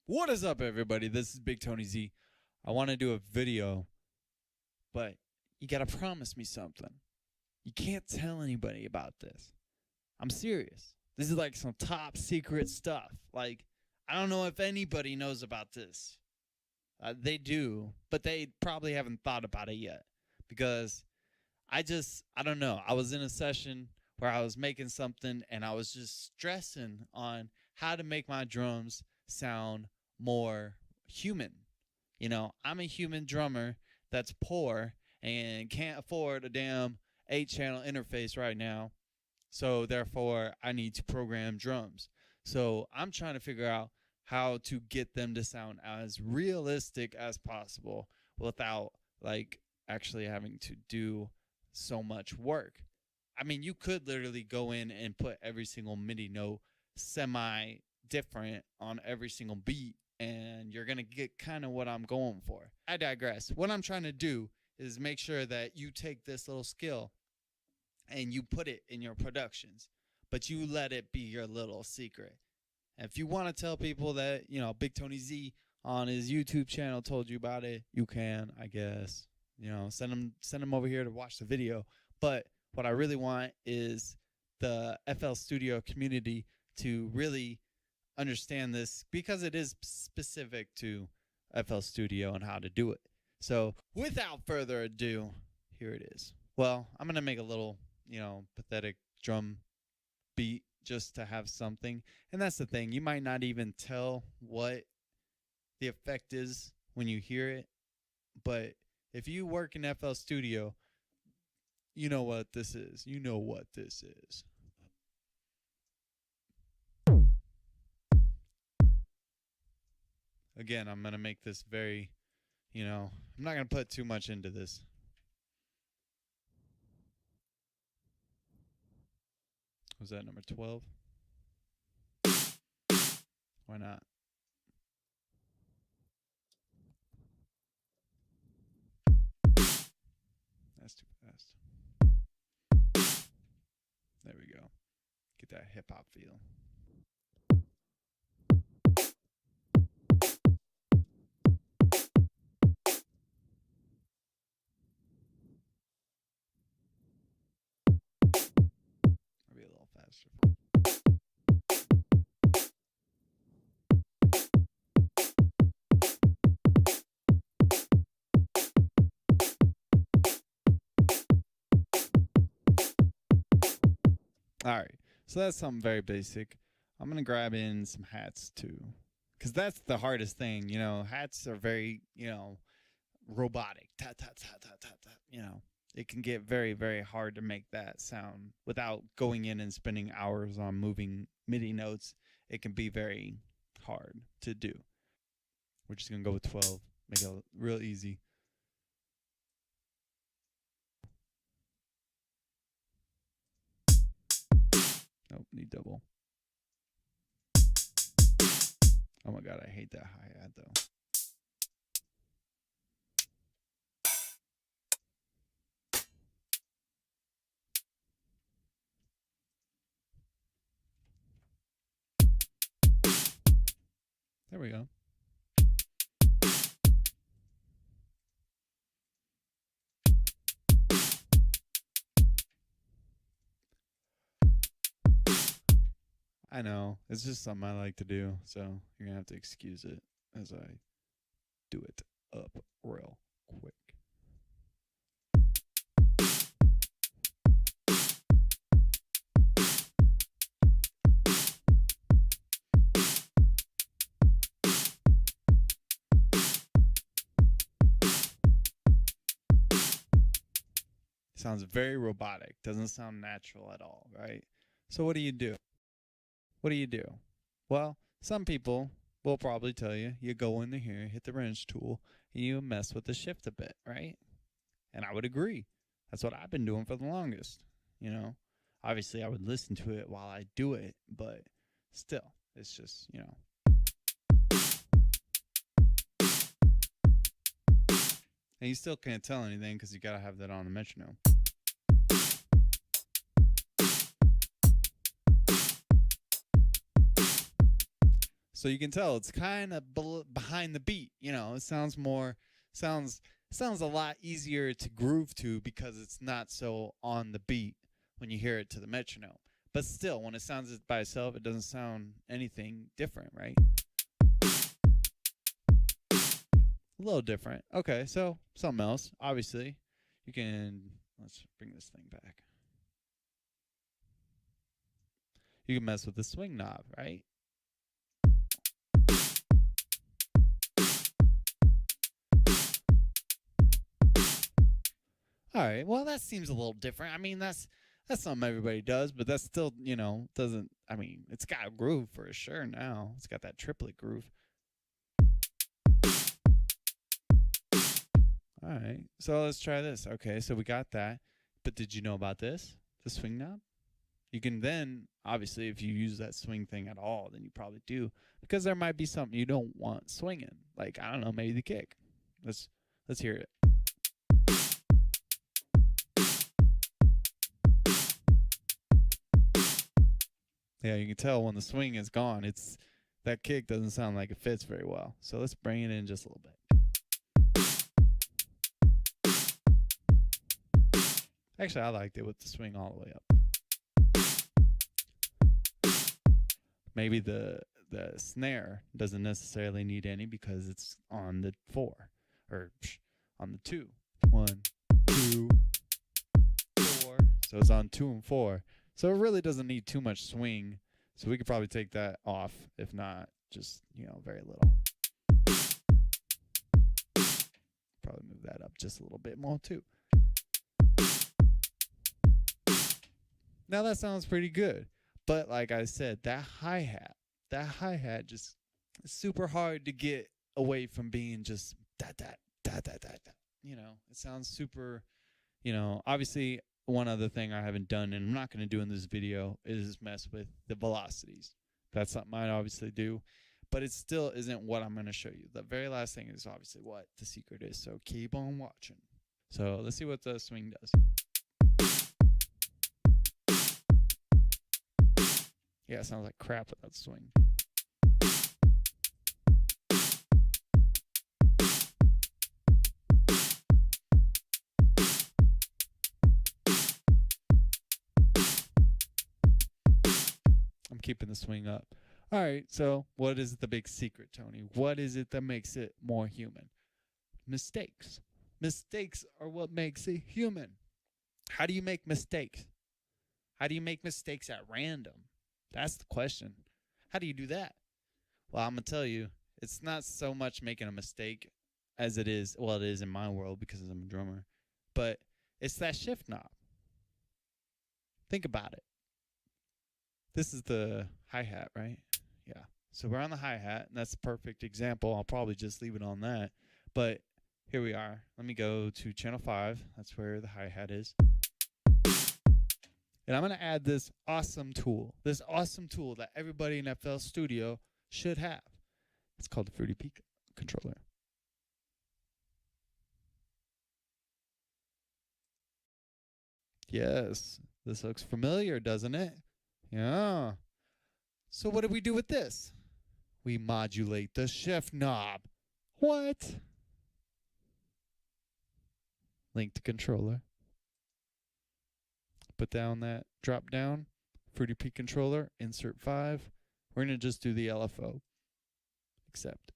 What is up, everybody? This is Big Tony Z. I want to do a video, but you got to promise me something. You can't tell anybody about this. I'm serious. This is like some top secret stuff. Like, I don't know if anybody knows about this. They do, but they probably haven't thought about it yet because I don't know. I was in a session where I was making something and I was just stressing on how to make my drums sound more human. You know, I'm a human drummer that's poor and can't afford a damn 8-channel interface right now. So therefore, I need to program drums. So I'm trying to figure out how to get them to sound as realistic as possible without like actually having to do so much work. I mean, you could literally go in and put every single MIDI note semi different on every single beat, and you're going to get kind of what I'm going for. I digress. What I'm trying to do is make sure that you take this little skill and you put it in your productions, but you let it be your little secret. And if you want to tell people that, you know, Big Tony Z on his YouTube channel told you about it, you can, I guess. You know, send them over here to watch the video. But what I really want is the FL Studio community to really understand this because it is specific to FL Studio and how to do it. So without further ado, here it is. Well, I'm going to make a little, you know, pathetic drum beat just to have something. And that's the thing. You might not even tell what the effect is when you hear it. But if you work in FL Studio, you know what this is. You know what this is. Again, I'm going to make this very, you know, I'm not going to put too much into this. Was that number 12? Why not? That's too fast. There we go. Get that hip hop feel. Maybe a little faster. All right, so that's something very basic. I'm gonna grab in some hats too, because that's the hardest thing. You know, hats are very, you know, robotic. Tat tat tat tat tat tat. You know, it can get very, very hard to make that sound without going in and spending hours on moving MIDI notes. It can be very hard to do. We're just gonna go with 12. Make it real easy. Nope, need double. Oh my god, I hate that hi-hat though. There we go. I know. It's just something I like to do, so you're going to have to excuse it as I do it up real quick. Sounds very robotic. Doesn't sound natural at all, right? So what do you do? What do you do? Well, some people will probably tell you, you go into here, hit the wrench tool, and you mess with the shift a bit, right? And I would agree. That's what I've been doing for the longest, you know? Obviously, I would listen to it while I do it, but still, it's just, you know. And you still can't tell anything because you got to have that on the metronome. So you can tell it's kind of behind the beat. It sounds sounds a lot easier to groove to because it's not so on the beat when you hear it to the metronome. But still, when it sounds by itself, it doesn't sound anything different, right? A little different. Okay, so something else. Obviously, let's bring this thing back. You can mess with the swing knob, right? All right. Well, that seems a little different. I mean, that's something everybody does, but that's still, doesn't. I mean, it's got a groove for sure now. It's got that triplet groove. All right. So let's try this. Okay. So we got that. But did you know about this? The swing knob? You can then, obviously, if you use that swing thing at all, then you probably do, because there might be something you don't want swinging. Like, I don't know, maybe the kick. Let's hear it. Yeah, you can tell when the swing is gone, that kick doesn't sound like it fits very well. So let's bring it in just a little bit. Actually, I liked it with the swing all the way up. Maybe the snare doesn't necessarily need any because it's on the 4 or on the 2. 1, 2, 4. So it's on 2 and 4. So it really doesn't need too much swing. So we could probably take that off, if not just, very little. Probably move that up just a little bit more too. Now that sounds pretty good. But like I said, that hi-hat just is super hard to get away from being just that. It sounds super, obviously one other thing I haven't done and I'm not going to do in this video is mess with the velocities. That's something I obviously do, but it still isn't what I'm going to show you. The very last thing is obviously what the secret is. So keep on watching. So let's see what the swing does. Yeah, it sounds like crap without swing. I'm keeping the swing up. All right, so what is the big secret, Tony? What is it that makes it more human? Mistakes. Mistakes are what makes it human. How do you make mistakes? How do you make mistakes at random? That's the question. How do you do that? Well, I'm going to tell you, it's not so much making a mistake as it is, well, it is in my world because I'm a drummer, but it's that shift knob. Think about it. This is the hi-hat, right? Yeah. So we're on the hi-hat, and that's a perfect example. I'll probably just leave it on that. But here we are. Let me go to channel 5. That's where the hi-hat is. And I'm going to add this awesome tool that everybody in FL Studio should have. It's called the Fruity Peak controller. Yes, this looks familiar, doesn't it? Yeah. So what do we do with this? We modulate the shift knob. What? Link to controller. Put down that drop down, Fruity Peak controller, insert 5. We're going to just do the LFO. Accept.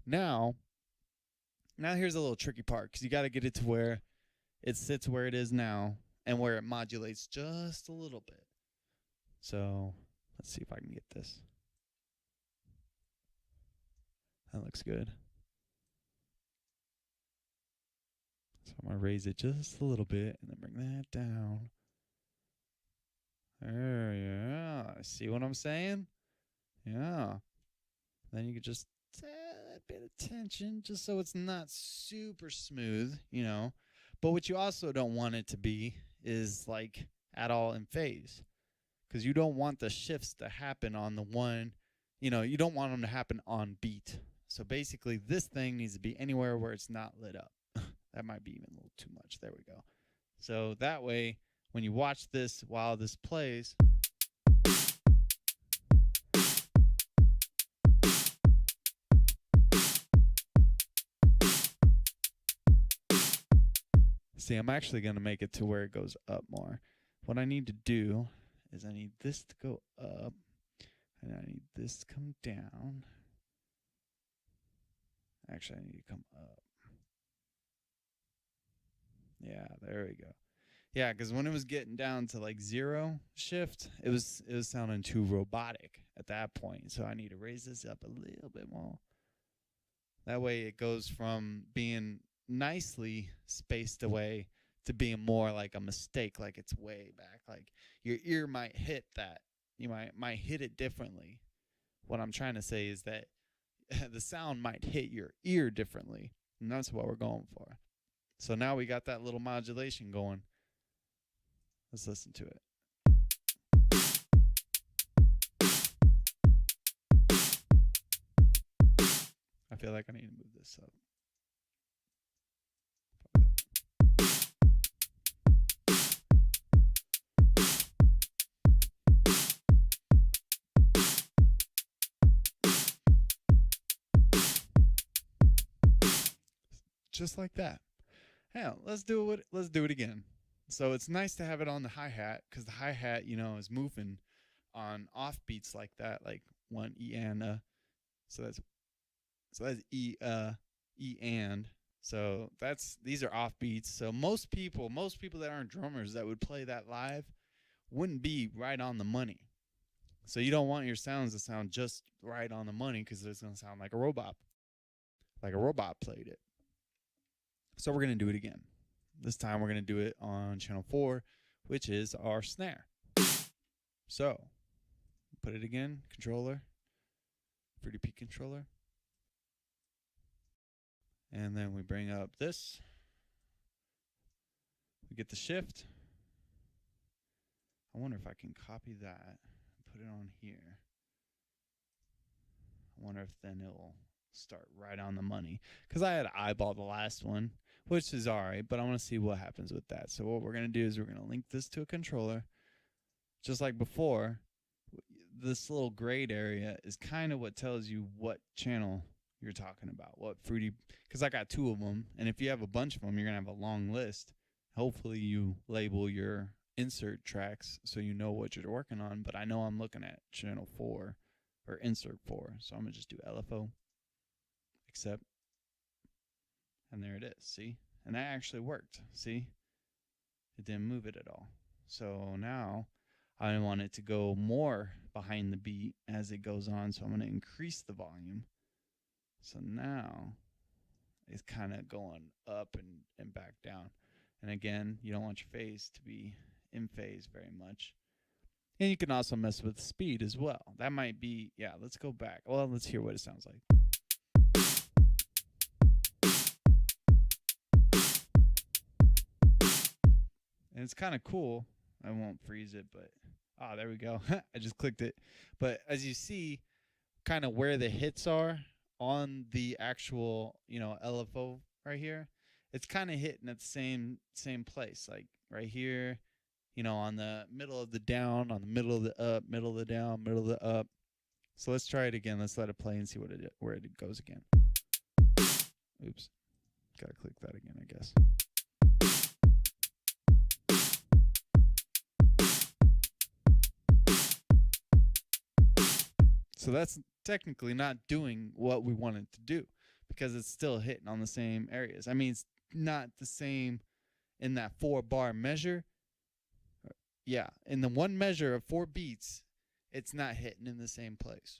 Now here's a little tricky part because you got to get it to where it sits where it is now and where it modulates just a little bit. So let's see if I can get this. That looks good. So I'm going to raise it just a little bit and then bring that down. There, yeah. See what I'm saying? Yeah. Then you can just add a bit of tension just so it's not super smooth, But what you also don't want it to be is like at all in phase. Because you don't want the shifts to happen on the one, you don't want them to happen on beat. So basically this thing needs to be anywhere where it's not lit up. That might be even a little too much. There we go. So that way, when you watch this while this plays, See, I'm actually going to make it to where it goes up more. What I need to do is I need this to go up, and I need this to come down. Actually, I need to come up. Yeah, there we go. Yeah, because when it was getting down to like 0 shift, it was sounding too robotic at that point. So I need to raise this up a little bit more. That way it goes from being nicely spaced away to being more like a mistake, like it's way back. Like your ear might hit that. You might hit it differently. What I'm trying to say is that the sound might hit your ear differently. And that's what we're going for. So now we got that little modulation going. Let's listen to it. I feel like I need to move this up. Just like that. Yeah, let's do it again. So it's nice to have it on the hi-hat because the hi-hat, is moving on off beats like that, like one E and so that's E and. So these are off beats. So most people that aren't drummers that would play that live wouldn't be right on the money. So you don't want your sounds to sound just right on the money because it's going to sound like a robot. Like a robot played it. So we're going to do it again. This time we're going to do it on channel 4, which is our snare. So, put it again, controller, Fruity Peak controller. And then we bring up this. We get the shift. I wonder if I can copy that and put it on here. I wonder if then it'll start right on the money. Because I had eyeballed the last one, which is alright, but I want to see what happens with that. So what we're going to do is we're going to link this to a controller. Just like before, this little grayed area is kind of what tells you what channel you're talking about. What Fruity, because I got 2 of them, and if you have a bunch of them, you're going to have a long list. Hopefully you label your insert tracks so you know what you're working on, but I know I'm looking at channel 4 or insert 4, so I'm going to just do LFO, accept, and there it is, see? And that actually worked, see? It didn't move it at all. So now I want it to go more behind the beat as it goes on, so I'm going to increase the volume. So now it's kind of going up and back down. And again, you don't want your phase to be in phase very much. And you can also mess with speed as well. That might be, yeah, let's go back. Well, let's hear what it sounds like. And it's kind of cool. I won't freeze it, but, there we go. I just clicked it. But as you see, kind of where the hits are on the actual, LFO right here, it's kind of hitting at the same place, like right here, on the middle of the down, on the middle of the up, middle of the down, middle of the up. So let's try it again. Let's let it play and see where it goes again. Oops. Gotta click that again, I guess. So that's technically not doing what we wanted to do because it's still hitting on the same areas. I mean, it's not the same in that 4-bar measure. Yeah, in the one measure of 4 beats, it's not hitting in the same place.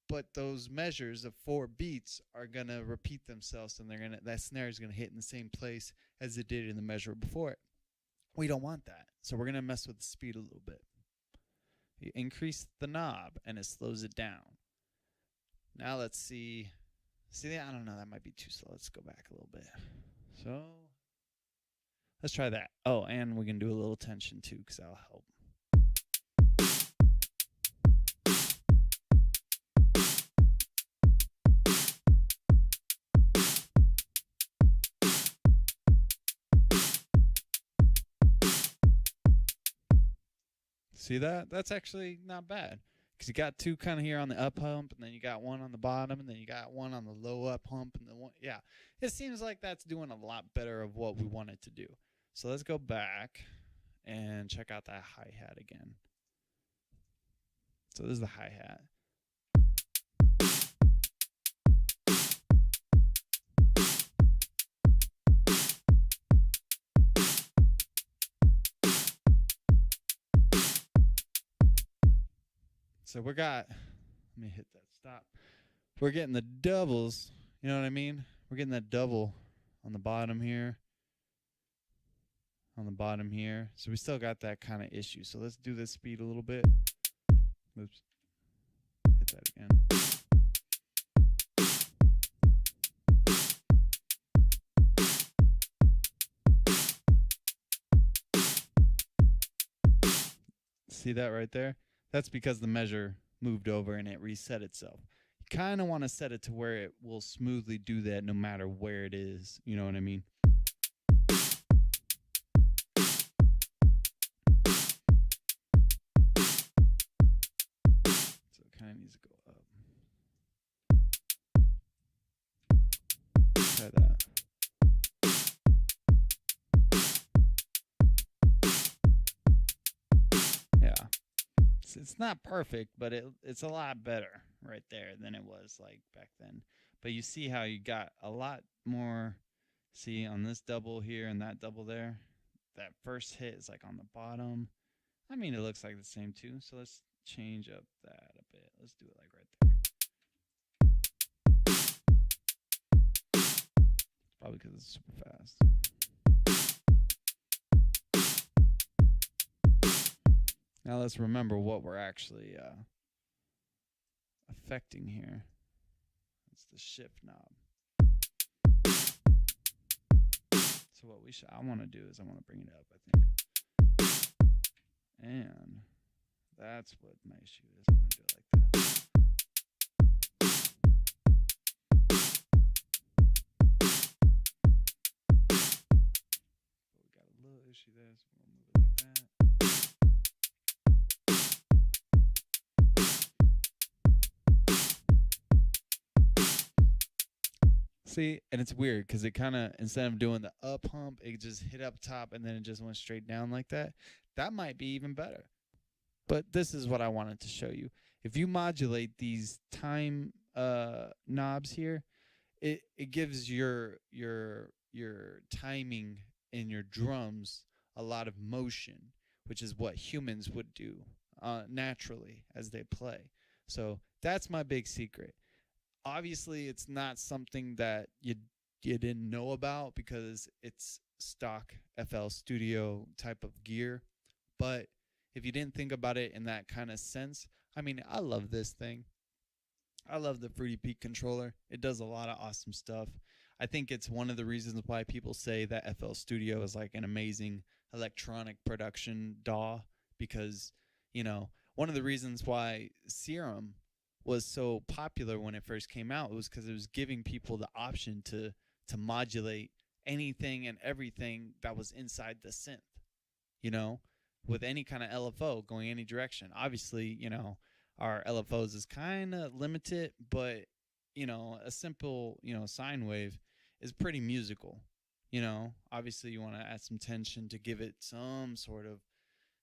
But those measures of 4 beats are going to repeat themselves, and that snare is going to hit in the same place as it did in the measure before it. We don't want that. So we're going to mess with the speed a little bit. You increase the knob, and it slows it down. Now let's see. See, I don't know. That might be too slow. Let's go back a little bit. So let's try that. Oh, and we can do a little tension, too, because that'll help. See that? That's actually not bad. Because you got 2 kind of here on the up hump, and then you got 1 on the bottom, and then you got 1 on the low up hump, and then 1. Yeah, it seems like that's doing a lot better of what we wanted to do. So let's go back and check out that hi-hat again. So this is the hi-hat. So let me hit that stop. We're getting the doubles, you know what I mean? We're getting that double on the bottom here. So we still got that kind of issue. So let's do this speed a little bit. Oops. Hit that again. See that right there? That's because the measure moved over and it reset itself. You kind of want to set it to where it will smoothly do that no matter where it is. You know what I mean? So it kind of needs to go up. Try that. Yeah. It's not perfect, but it's a lot better right there than it was like back then. But you see how you got a lot more. See on this double here and that double there, that first hit is like on the bottom. I mean, it looks like the same too. So let's change up that a bit. Let's do it like right there. Probably because it's super fast. Now let's remember what we're actually affecting here. It's the shift knob. So what I want to do is I want to bring it up, I think. And that's what my issue is. I want to do it like that. But we got a little issue there, so we'll move it like that. See, and it's weird because it kind of, instead of doing the up hump, it just hit up top and then it just went straight down like that. That might be even better. But this is what I wanted to show you. If you modulate these time knobs here, it gives your timing in your drums a lot of motion, which is what humans would do naturally as they play. So that's my big secret. Obviously, it's not something that you didn't know about because it's stock FL Studio type of gear. But if you didn't think about it in that kind of sense, I mean, I love this thing. I love the Fruity Peak controller. It does a lot of awesome stuff. I think it's one of the reasons why people say that FL Studio is like an amazing electronic production DAW because, you know, one of the reasons why Serum was so popular when it first came out was because it was giving people the option to modulate anything and everything that was inside the synth, you know, with any kind of LFO going any direction. Obviously, you know, our LFOs is kind of limited, but, you know, a simple, you know, sine wave is pretty musical. You know, obviously you want to add some tension to give it some sort of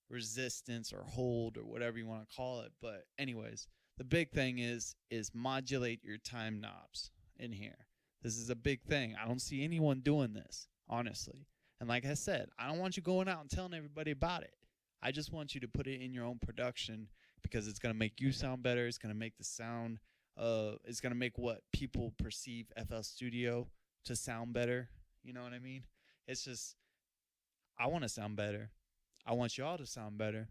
resistance or hold or whatever you want to call it. But anyways, the big thing is modulate your time knobs in here. This is a big thing. I don't see anyone doing this, honestly. And like I said, I don't want you going out and telling everybody about it. I just want you to put it in your own production because it's going to make you sound better. It's going to make the sound, it's going to make what people perceive FL Studio to sound better. You know what I mean? It's just, I want to sound better. I want y'all to sound better.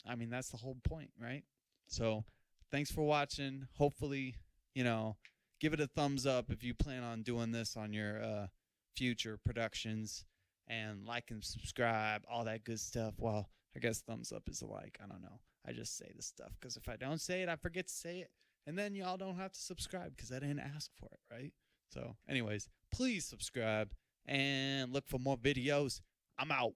I mean, that's the whole point, right? So thanks for watching. Hopefully, you know, give it a thumbs up if you plan on doing this on your future productions, and like and subscribe, all that good stuff. Well, I guess thumbs up is a like. I don't know. I just say this stuff because if I don't say it, I forget to say it. And then y'all don't have to subscribe because I didn't ask for it, right? So anyways, please subscribe and look for more videos. I'm out.